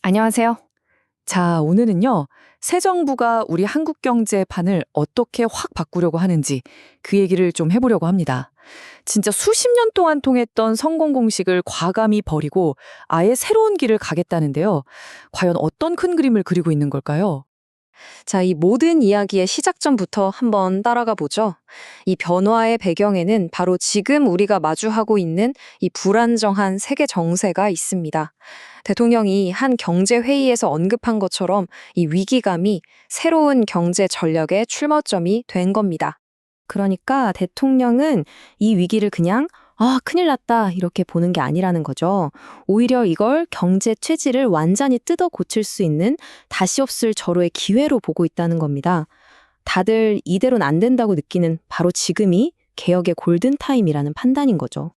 안녕하세요. 자, 오늘은요, 새 정부가 우리 한국 경제 판을 어떻게 확 바꾸려고 하는지 그 얘기를 좀 해보려고 합니다. 진짜 수십 년 동안 통했던 성공 공식을 과감히 버리고 아예 새로운 길을 가겠다는데요. 과연 어떤 큰 그림을 그리고 있는 걸까요? 자, 이 모든 이야기의 시작점부터 한번 따라가 보죠. 이 변화의 배경에는 바로 지금 우리가 마주하고 있는 이 불안정한 세계 정세가 있습니다. 대통령이 한 경제회의에서 언급한 것처럼 이 위기감이 새로운 경제 전략의 출마점이 된 겁니다. 그러니까 대통령은 이 위기를 그냥 큰일 났다 이렇게 보는 게 아니라는 거죠. 오히려 이걸 경제 체질을 완전히 뜯어 고칠 수 있는 다시 없을 절호의 기회로 보고 있다는 겁니다. 다들 이대로는 안 된다고 느끼는 바로 지금이 개혁의 골든타임이라는 판단인 거죠.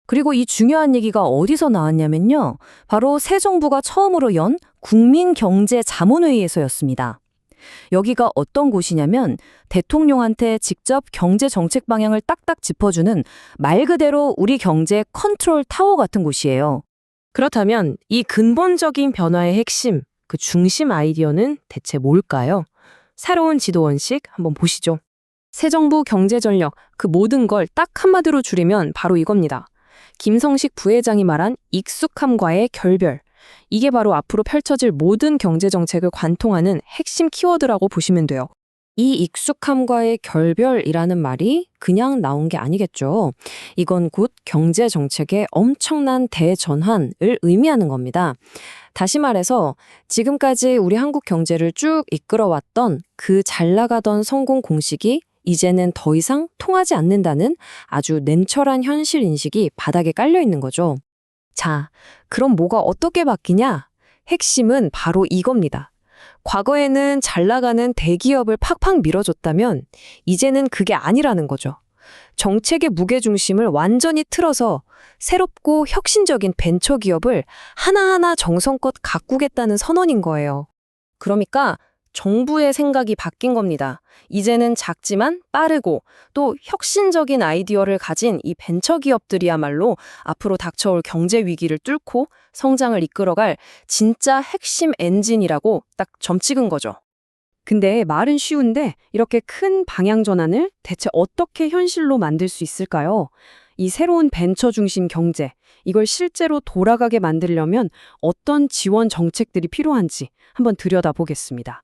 그리고 이 중요한 얘기가 어디서 나왔냐면요. 바로 새 정부가 처음으로 연 국민경제자문회의에서였습니다. 여기가 어떤 곳이냐면 대통령한테 직접 경제 정책 방향을 딱딱 짚어주는 말 그대로 우리 경제 컨트롤 타워 같은 곳이에요. 그렇다면 이 근본적인 변화의 핵심, 그 중심 아이디어는 대체 뭘까요? 새로운 지도 원칙 한번 보시죠. 새 정부 경제 전력, 그 모든 걸 딱 한마디로 줄이면 바로 이겁니다. 김성식 부회장이 말한 익숙함과의 결별. 이게 바로 앞으로 펼쳐질 모든 경제 정책을 관통하는 핵심 키워드라고 보시면 돼요. 이 익숙함과의 결별이라는 말이 그냥 나온 게 아니겠죠. 이건 곧 경제 정책의 엄청난 대전환을 의미하는 겁니다. 다시 말해서 지금까지 우리 한국 경제를 쭉 이끌어왔던 그 잘 나가던 성공 공식이 이제는 더 이상 통하지 않는다는 아주 냉철한 현실 인식이 바닥에 깔려 있는 거죠. 자, 그럼 뭐가 어떻게 바뀌냐? 핵심은 바로 이겁니다. 과거에는 잘 나가는 대기업을 팍팍 밀어줬다면 이제는 그게 아니라는 거죠. 정책의 무게중심을 완전히 틀어서 새롭고 혁신적인 벤처기업을 하나하나 정성껏 가꾸겠다는 선언인 거예요. 그러니까 정부의 생각이 바뀐 겁니다. 이제는 작지만 빠르고 또 혁신적인 아이디어를 가진 이 벤처기업들이야말로 앞으로 닥쳐올 경제 위기를 뚫고 성장을 이끌어갈 진짜 핵심 엔진이라고 딱 점 찍은 거죠. 근데 말은 쉬운데 이렇게 큰 방향 전환을 대체 어떻게 현실로 만들 수 있을까요? 이 새로운 벤처 중심 경제, 이걸 실제로 돌아가게 만들려면 어떤 지원 정책들이 필요한지 한번 들여다보겠습니다.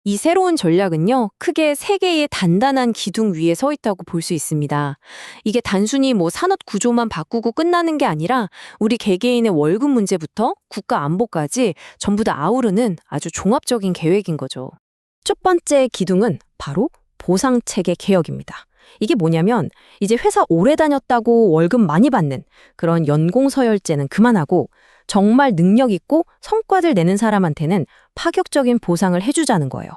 이 새로운 전략은요, 크게 세 개의 단단한 기둥 위에 서 있다고 볼 수 있습니다. 이게 단순히 산업 구조만 바꾸고 끝나는 게 아니라 우리 개개인의 월급 문제부터 국가 안보까지 전부 다 아우르는 아주 종합적인 계획인 거죠. 첫 번째 기둥은 바로 보상체계 개혁입니다. 이게 뭐냐면 이제 회사 오래 다녔다고 월급 많이 받는 그런 연공서열제는 그만하고 정말 능력 있고 성과를 내는 사람한테는 파격적인 보상을 해주자는 거예요.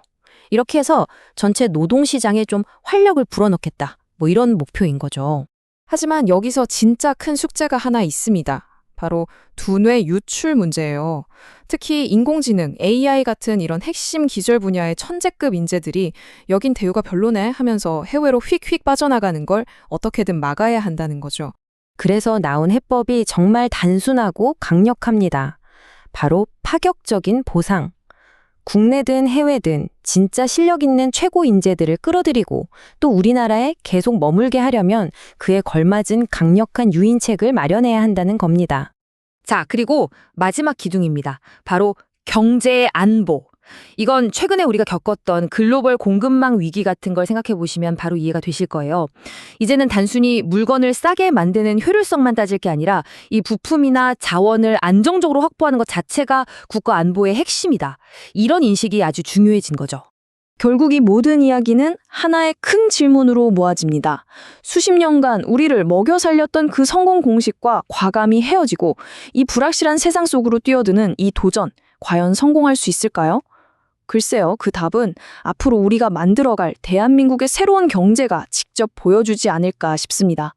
이렇게 해서 전체 노동시장에 좀 활력을 불어넣겠다. 이런 목표인 거죠. 하지만 여기서 진짜 큰 숙제가 하나 있습니다. 바로 두뇌 유출 문제예요. 특히 인공지능, AI 같은 이런 핵심 기술 분야의 천재급 인재들이 여긴 대우가 별로네 하면서 해외로 휙휙 빠져나가는 걸 어떻게든 막아야 한다는 거죠. 그래서 나온 해법이 정말 단순하고 강력합니다. 바로 파격적인 보상. 국내든 해외든 진짜 실력 있는 최고 인재들을 끌어들이고 또 우리나라에 계속 머물게 하려면 그에 걸맞은 강력한 유인책을 마련해야 한다는 겁니다. 자, 그리고 마지막 기둥입니다. 바로 경제 안보. 이건 최근에 우리가 겪었던 글로벌 공급망 위기 같은 걸 생각해 보시면 바로 이해가 되실 거예요. 이제는 단순히 물건을 싸게 만드는 효율성만 따질 게 아니라 이 부품이나 자원을 안정적으로 확보하는 것 자체가 국가 안보의 핵심이다. 이런 인식이 아주 중요해진 거죠. 결국 이 모든 이야기는 하나의 큰 질문으로 모아집니다. 수십 년간 우리를 먹여 살렸던 그 성공 공식과 과감히 헤어지고 이 불확실한 세상 속으로 뛰어드는 이 도전, 과연 성공할 수 있을까요? 글쎄요, 그 답은 앞으로 우리가 만들어갈 대한민국의 새로운 경제가 직접 보여주지 않을까 싶습니다.